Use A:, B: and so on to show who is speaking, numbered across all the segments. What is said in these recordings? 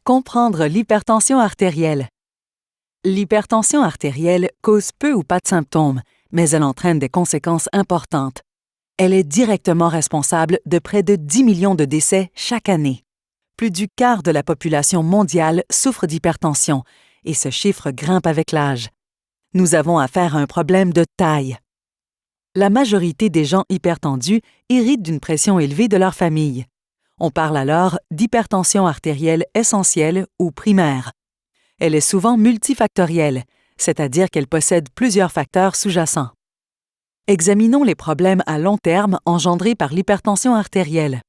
A: Comprendre l'hypertension artérielle. L'hypertension artérielle cause peu ou pas de symptômes, mais elle entraîne des conséquences importantes. Elle est directement responsable de près de 10 millions de décès chaque année. Plus du quart de la population mondiale souffre d'hypertension, et ce chiffre grimpe avec l'âge. Nous avons affaire à un problème de taille. La majorité des gens hypertendus héritent d'une pression élevée de leur famille. On parle alors d'hypertension artérielle essentielle ou primaire. Elle est souvent multifactorielle, c'est-à-dire qu'elle possède plusieurs facteurs sous-jacents. Examinons les problèmes à long terme engendrés par l'hypertension artérielle.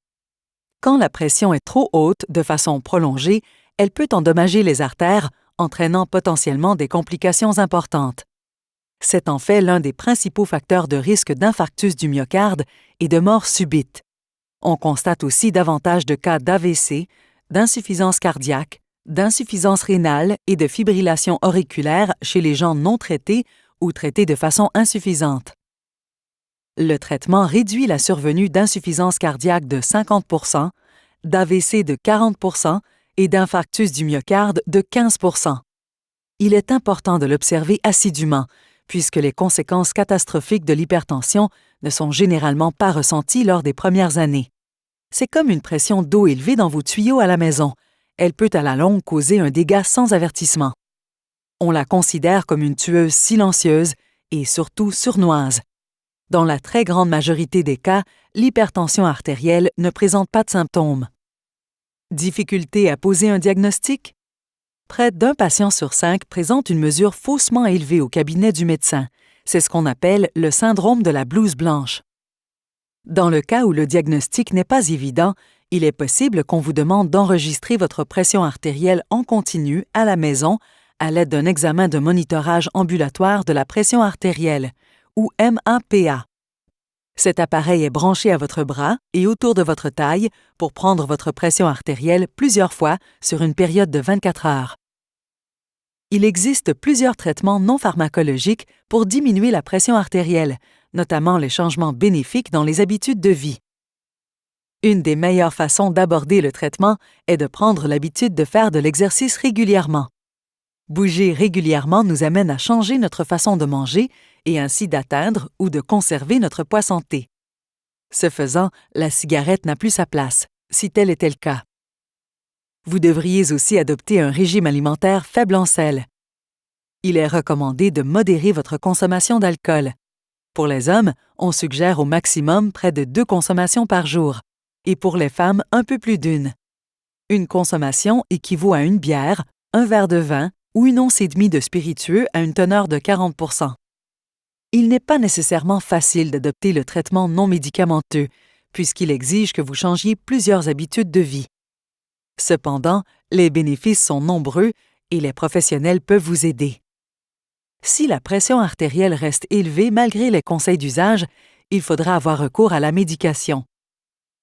A: Quand la pression est trop haute de façon prolongée, elle peut endommager les artères, entraînant potentiellement des complications importantes. C'est en fait l'un des principaux facteurs de risque d'infarctus du myocarde et de mort subite. On constate aussi davantage de cas d'AVC, d'insuffisance cardiaque, d'insuffisance rénale et de fibrillation auriculaire chez les gens non traités ou traités de façon insuffisante. Le traitement réduit la survenue d'insuffisance cardiaque de 50 %, d'AVC de 40 % et d'infarctus du myocarde de 15 %. Il est important de l'observer assidûment, puisque les conséquences catastrophiques de l'hypertension ne sont généralement pas ressenties lors des premières années. C'est comme une pression d'eau élevée dans vos tuyaux à la maison. Elle peut à la longue causer un dégât sans avertissement. On la considère comme une tueuse silencieuse et surtout sournoise. Dans la très grande majorité des cas, l'hypertension artérielle ne présente pas de symptômes. Difficulté à poser un diagnostic? Près d'un patient sur 5 présente une mesure faussement élevée au cabinet du médecin. C'est ce qu'on appelle le syndrome de la blouse blanche. Dans le cas où le diagnostic n'est pas évident, il est possible qu'on vous demande d'enregistrer votre pression artérielle en continu à la maison à l'aide d'un examen de monitorage ambulatoire de la pression artérielle, ou MAPA. Cet appareil est branché à votre bras et autour de votre taille pour prendre votre pression artérielle plusieurs fois sur une période de 24 heures. Il existe plusieurs traitements non pharmacologiques pour diminuer la pression artérielle, notamment les changements bénéfiques dans les habitudes de vie. Une des meilleures façons d'aborder le traitement est de prendre l'habitude de faire de l'exercice régulièrement. Bouger régulièrement nous amène à changer notre façon de manger et ainsi d'atteindre ou de conserver notre poids santé. Ce faisant, la cigarette n'a plus sa place, si tel était le cas. Vous devriez aussi adopter un régime alimentaire faible en sel. Il est recommandé de modérer votre consommation d'alcool. Pour les hommes, on suggère au maximum près de 2 consommations par jour, et pour les femmes, un peu plus d'une. Une consommation équivaut à une bière, un verre de vin ou une once et demie de spiritueux à une teneur de 40 %. Il n'est pas nécessairement facile d'adopter le traitement non médicamenteux, puisqu'il exige que vous changiez plusieurs habitudes de vie. Cependant, les bénéfices sont nombreux et les professionnels peuvent vous aider. Si la pression artérielle reste élevée malgré les conseils d'usage, il faudra avoir recours à la médication.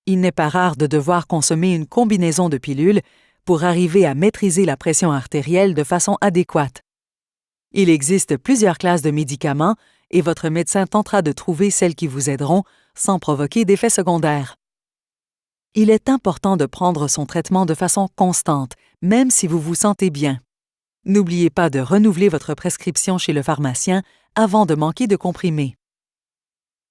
A: Il n'est pas rare de devoir consommer une combinaison de pilules pour arriver à maîtriser la pression artérielle de façon adéquate. Il existe plusieurs classes de médicaments et votre médecin tentera de trouver celles qui vous aideront sans provoquer d'effets secondaires. Il est important de prendre son traitement de façon constante, même si vous vous sentez bien. N'oubliez pas de renouveler votre prescription chez le pharmacien avant de manquer de comprimés.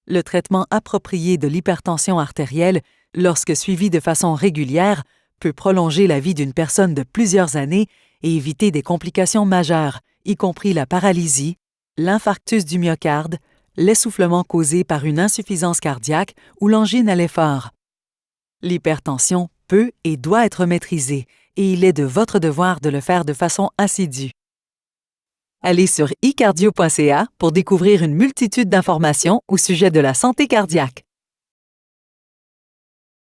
A: Le traitement approprié de l'hypertension artérielle, lorsque suivi de façon régulière, peut prolonger la vie d'une personne de plusieurs années et éviter des complications majeures, y compris la paralysie, l'infarctus du myocarde, l'essoufflement causé par une insuffisance cardiaque ou l'angine à l'effort. L'hypertension peut et doit être maîtrisée, et il est de votre devoir de le faire de façon assidue. Allez sur icardio.ca pour découvrir une multitude d'informations au sujet de la santé cardiaque.